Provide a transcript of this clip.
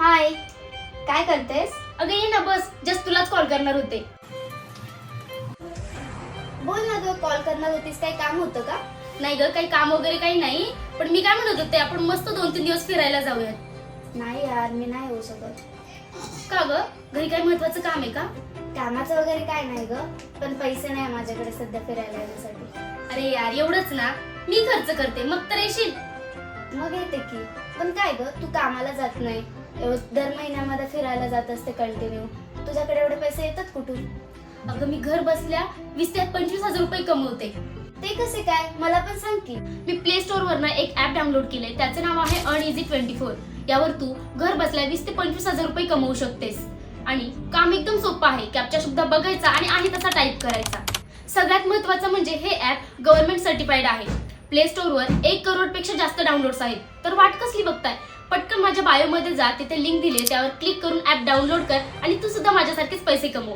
हाय, काय करतेस? अगं ये ना, बस जस्ट तुलाच कॉल करणार होते. बोल ना ग, कॉल करणार होतीस, काही काम होतं का? नाही ग, काही काम वगैरे काही नाही, पण मी काय म्हणत होते, आपण मस्त 2-3 दिवस फिरायला जाऊयात. नाही यार, मी नाही येऊ शकत. का ग, घरी काही महत्वाचं काम आहे का? कामाचं वगैरे काय नाही ग, पण पैसे नाही माझ्याकडे सध्या फिरायला येण्यासाठी. अरे यार, एवढंच ना, मी खर्च करते, मग तर येशील. मग येते की, पण काय ग, तू कामाला जात नाही, दर महिन्यामध्ये फिरायला जात असते कंटिन्यू, तुझ्याकडे एवढे पैसे येतात कुठून? अगं मी घर बसल्या 20 ते 25,000 रुपये कमवते. ते कसे काय, मला पण सांग की. मी प्ले स्टोर वरनं एक ऍप डाउनलोड केलंय, त्याचं नाव आहे Earn-Easy24. यावर तू घर बसल्या 20 ते 25,000 रुपये कमवू शकतेस. आणि काम एकदम सोपं आहे. कॅप्चा शब्द बघायचा आणि आहे तसा टाईप करायचा. सगळ्यात महत्त्वाचं म्हणजे हे ऍप गव्हर्नमेंट सर्टिफाईड आहे. प्ले स्टोअरवर 1 करोडपेक्षा जास्त डाउनलोड्स आहेत. तर वाट कसली बघताय? पटकन माझ्या बायोमध्ये जा, तिथे लिंक दिली, त्यावर क्लिक करून ऍप डाउनलोड कर आणि तू सुद्धा माझ्यासारखेच पैसे कमव.